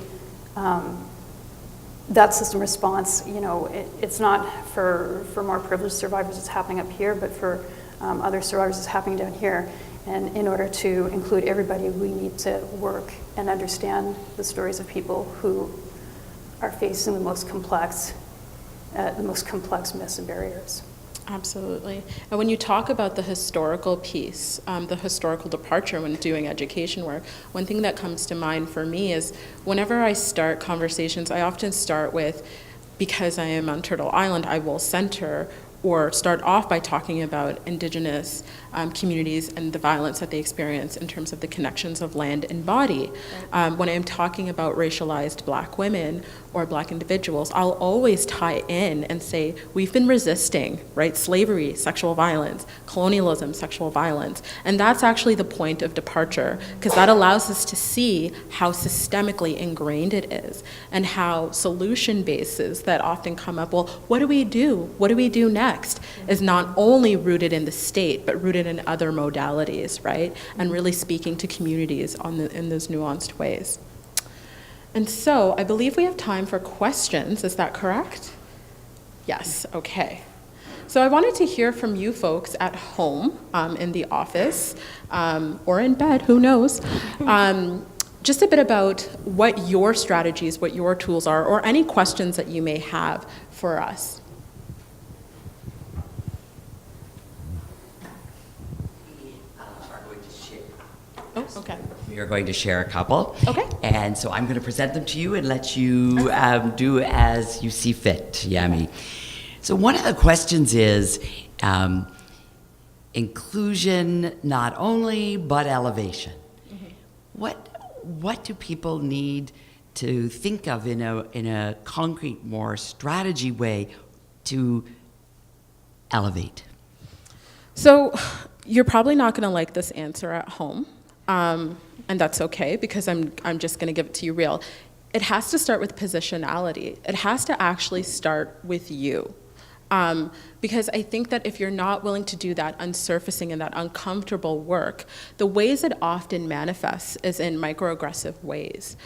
that system response, it's not for more privileged survivors, it's happening up here, but for other survivors, it's happening down here. And in order to include everybody, we need to work and understand the stories of people who are facing the most complex myths and barriers. Absolutely. And when you talk about the historical piece, the historical departure when doing education work, one thing that comes to mind for me is whenever I start conversations, I often start with, because I am on Turtle Island, I will center or start off by talking about Indigenous communities and the violence that they experience in terms of the connections of land and body. When I'm talking about racialized Black women or Black individuals, I'll always tie in and say, we've been resisting, right? Slavery, sexual violence, colonialism, sexual violence. And that's actually the point of departure, because that allows us to see how systemically ingrained it is and how solution bases that often come up, well, what do we do? What do we do next? Is not only rooted in the state, but rooted in other modalities, right? And really speaking to communities in those nuanced ways. And so I believe we have time for questions. Is that correct? Yes, okay. So I wanted to hear from you folks at home, in the office, or in bed, who knows, just a bit about what your strategies, what your tools are, or any questions that you may have for us. Oh, okay. We are going to share a couple. Okay. And so I'm going to present them to you and let you do as you see fit, Yami. So one of the questions is inclusion not only, but elevation. Mm-hmm. What do people need to think of in a concrete, more strategy way to elevate? So you're probably not going to like this answer at home. And that's okay, because I'm just going to give it to you real. It has to start with positionality. It has to actually start with you. Because I think that if you're not willing to do that unsurfacing and that uncomfortable work, the ways it often manifests is in microaggressive ways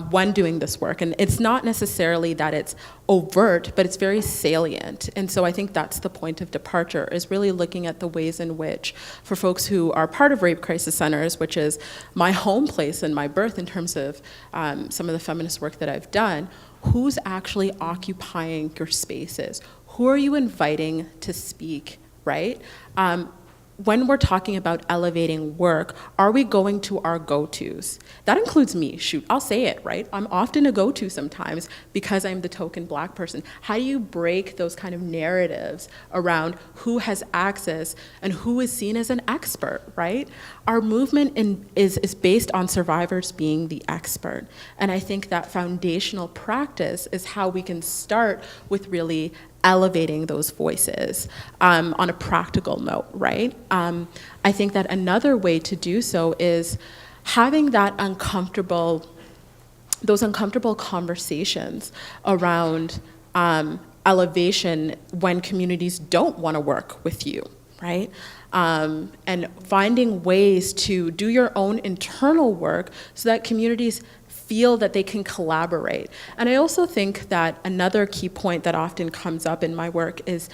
when doing this work. And it's not necessarily that it's overt, but it's very salient. And so I think that's the point of departure, is really looking at the ways in which, for folks who are part of rape crisis centers, which is my home place and my birth in terms of some of the feminist work that I've done, who's actually occupying your spaces? Who are you inviting to speak, right? When we're talking about elevating work, are we going to our go-tos? That includes me, shoot, I'll say it, right? I'm often a go-to sometimes because I'm the token Black person. How do you break those kind of narratives around who has access and who is seen as an expert, right? Our movement is based on survivors being the expert. And I think that foundational practice is how we can start with really elevating those voices on a practical note, right? I think that another way to do so is having those uncomfortable conversations around elevation when communities don't want to work with you, right? And finding ways to do your own internal work so that communities feel that they can collaborate. And I also think that another key point that often comes up in my work is,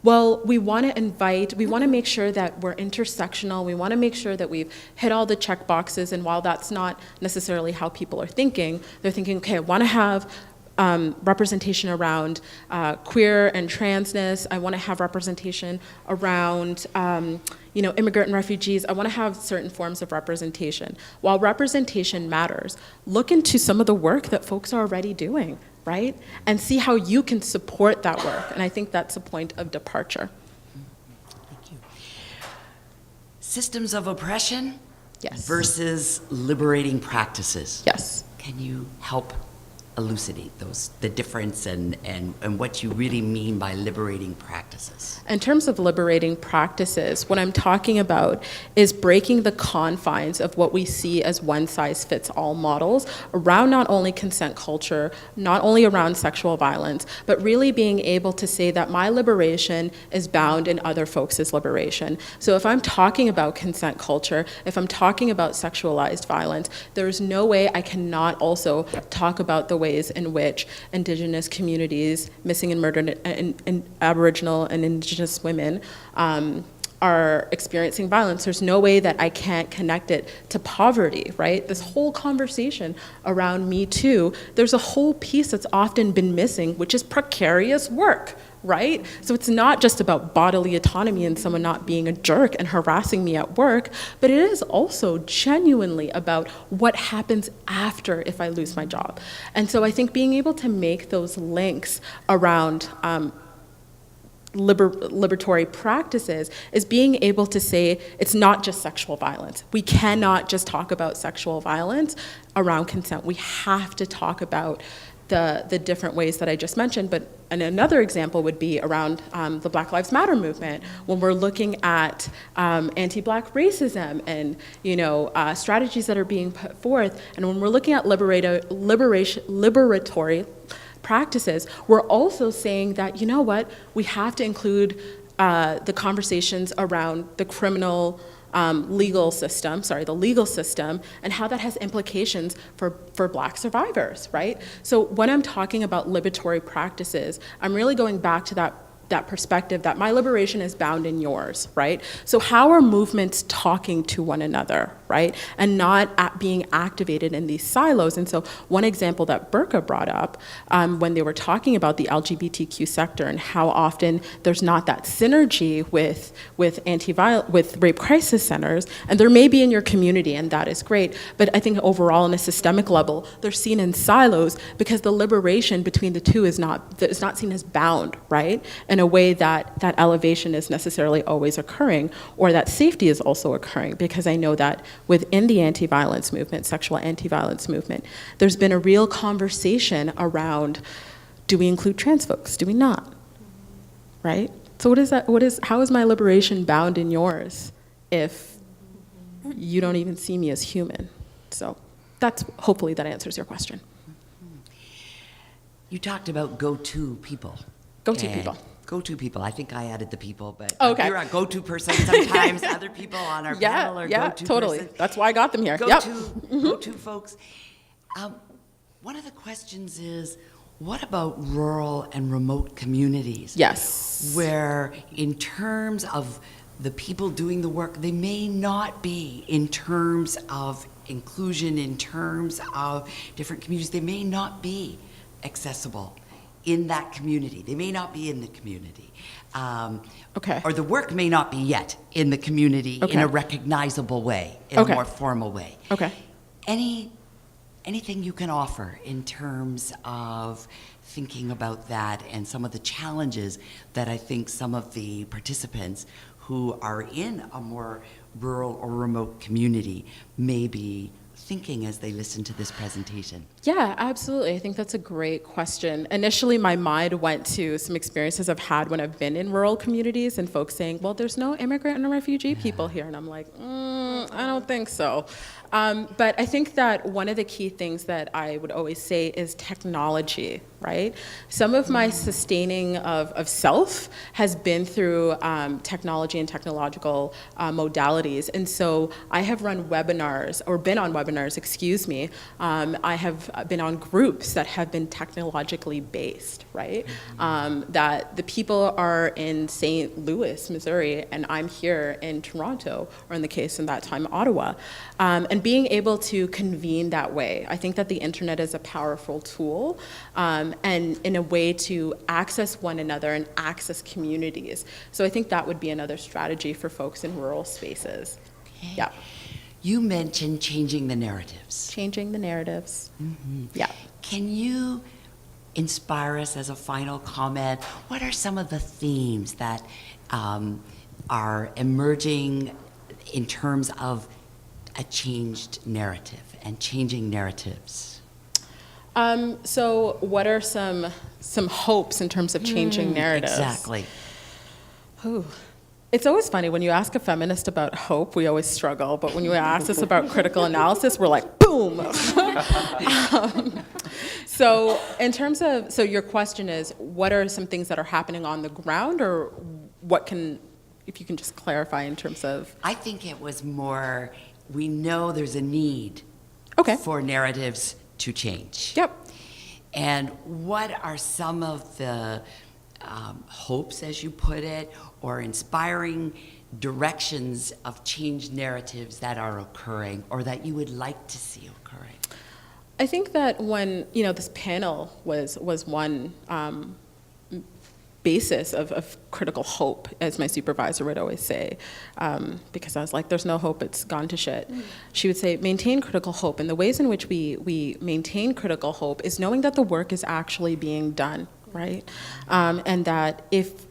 well, we want to make sure that we're intersectional, we want to make sure that we've hit all the check boxes, and while that's not necessarily how people are thinking, they're thinking, okay, I want to have representation around queer and transness. I want to have representation around immigrant and refugees. I want to have certain forms of representation. While representation matters, look into some of the work that folks are already doing, right? And see how you can support that work. And I think that's a point of departure. Thank you. Systems of oppression Yes. versus liberating practices. Yes. Can you help elucidate the difference and what you really mean by liberating practices? In terms of liberating practices, what I'm talking about is breaking the confines of what we see as one-size-fits-all models around not only consent culture, not only around sexual violence, but really being able to say that my liberation is bound in other folks' liberation. So if I'm talking about consent culture, if I'm talking about sexualized violence, there's no way I cannot also talk about the ways in which Indigenous communities, missing and murdered and Aboriginal and Indigenous women are experiencing violence. There's no way that I can't connect it to poverty, right? This whole conversation around Me Too, there's a whole piece that's often been missing, which is precarious work, right? So it's not just about bodily autonomy and someone not being a jerk and harassing me at work, but it is also genuinely about what happens after if I lose my job. And so I think being able to make those links around liberatory practices is being able to say it's not just sexual violence. We cannot just talk about sexual violence around consent. We have to talk about the different ways that I just mentioned. And another example would be around the Black Lives Matter movement, when we're looking at anti-Black racism and strategies that are being put forth, and when we're looking at liberatory practices, we're also saying that, you know what, we have to include the conversations around the criminal legal system, and how that has implications for Black survivors, right? So when I'm talking about liberatory practices, I'm really going back to that that perspective that my liberation is bound in yours, right? So how are movements talking to one another, right? And not being activated in these silos. And so one example that Berkha brought up when they were talking about the LGBTQ sector and how often there's not that synergy with rape crisis centers, and there may be in your community, and that is great, but I think overall on a systemic level, they're seen in silos because the liberation between the two is not seen as bound, right? In a way that elevation is necessarily always occurring, or that safety is also occurring, because I know that within the anti-violence movement, sexual anti-violence movement, there's been a real conversation around, do we include trans folks? Do we not? Right? So how is my liberation bound in yours if you don't even see me as human? So hopefully that answers your question. You talked about go-to people. Go-to people. Go-to people. I think I added the people, but okay. You're a go-to person sometimes. Other people on our panel are go-to totally. persons. That's why I got them here. Go-to folks. One of the questions is, what about rural and remote communities? Yes. Where in terms of the people doing the work, they may not be in terms of inclusion, in terms of different communities, they may not be accessible in that community. They may not be in the community. Okay. Or the work may not be yet in the community in a recognizable way, in a more formal way. Okay. Anything you can offer in terms of thinking about that and some of the challenges that I think some of the participants who are in a more rural or remote community may be thinking as they listen to this presentation? Yeah, absolutely. I think that's a great question. Initially, my mind went to some experiences I've had when I've been in rural communities and folks saying, well, there's no immigrant and refugee people here. And I'm like, I don't think so. But I think that one of the key things that I would always say is technology, right? Some of my sustaining of self has been through technology and technological modalities. And so I have run webinars, or been on webinars, excuse me. I have been on groups that have been technologically based, right? That the people are in St. Louis, Missouri, and I'm here in Toronto, or in the case in that time, Ottawa. And being able to convene that way. I think that the internet is a powerful tool, and in a way to access one another and access communities. So I think that would be another strategy for folks in rural spaces. Okay. Yeah. You mentioned changing the narratives. Changing the narratives. Mm-hmm. Yeah. Can you inspire us as a final comment? What are some of the themes that are emerging in terms of a changed narrative and changing narratives? So what are some hopes in terms of changing narratives? Exactly. Ooh. It's always funny, when you ask a feminist about hope, we always struggle, but when you ask us about critical analysis, we're like, boom! So in terms of, so your question is, what are some things that are happening on the ground, or if you can just clarify in terms of? I think it was more, we know there's a need for narratives to change. Yep. And what are some of the hopes, as you put it, or inspiring directions of changed narratives that are occurring or that you would like to see occurring? I think that when, this panel was one basis of critical hope, as my supervisor would always say, because I was like, there's no hope, it's gone to shit. She would say, maintain critical hope. And the ways in which we maintain critical hope is knowing that the work is actually being done, right? And that if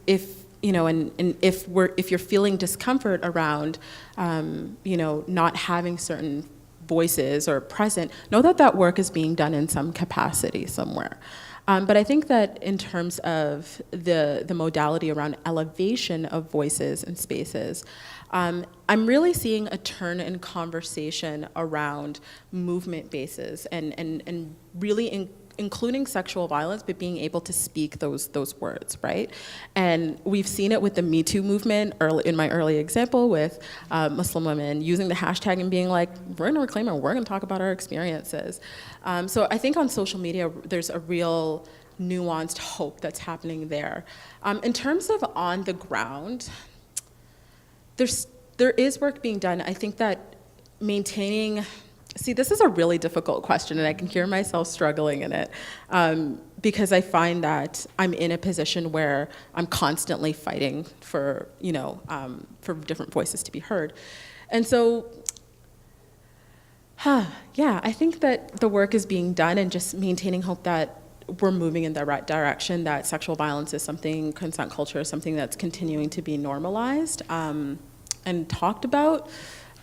you're feeling discomfort around, not having certain voices or present, know that work is being done in some capacity somewhere. But I think that in terms of the modality around elevation of voices and spaces, I'm really seeing a turn in conversation around movement bases and really including sexual violence, but being able to speak those words, right? And we've seen it with the Me Too movement in my early example with Muslim women using the hashtag and being like, we're gonna reclaim it, we're gonna talk about our experiences. So I think on social media, there's a real nuanced hope that's happening there. In terms of on the ground, there is work being done. I think that maintaining, see, this is a really difficult question, and I can hear myself struggling in it, because I find that I'm in a position where I'm constantly fighting for, for different voices to be heard. And so, yeah, I think that the work is being done, and just maintaining hope that we're moving in the right direction, that sexual violence is something, consent culture is something that's continuing to be normalized and talked about.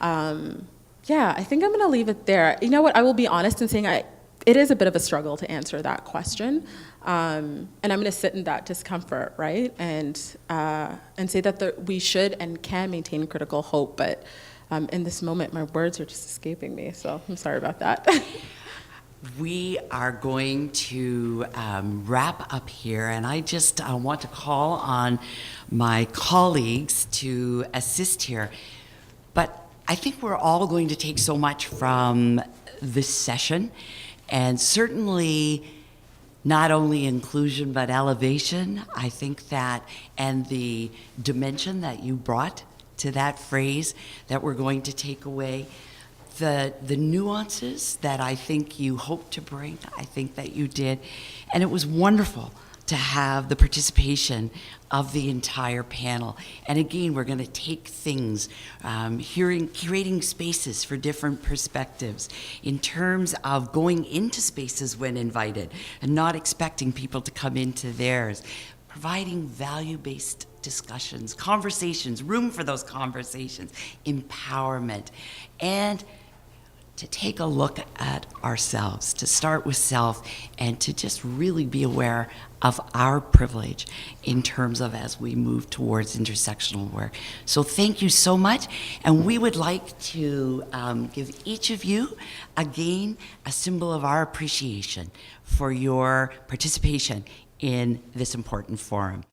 Yeah, I think I'm going to leave it there. You know what? I will be honest in saying it is a bit of a struggle to answer that question, and I'm going to sit in that discomfort, right? And say that we should and can maintain critical hope, but in this moment, my words are just escaping me, so I'm sorry about that. We are going to wrap up here, and I just want to call on my colleagues to assist here. But I think we're all going to take so much from this session, and certainly not only inclusion but elevation. I think that, and the dimension that you brought to that phrase that we're going to take away. The nuances that I think you hope to bring, I think that you did. And it was wonderful to have the participation of the entire panel. And again, we're going to take things, curating spaces for different perspectives in terms of going into spaces when invited and not expecting people to come into theirs, providing value-based discussions, conversations, room for those conversations, empowerment, and to take a look at ourselves, to start with self, and to just really be aware of our privilege in terms of as we move towards intersectional work. So thank you so much, and we would like to give each of you, again, a symbol of our appreciation for your participation in this important forum.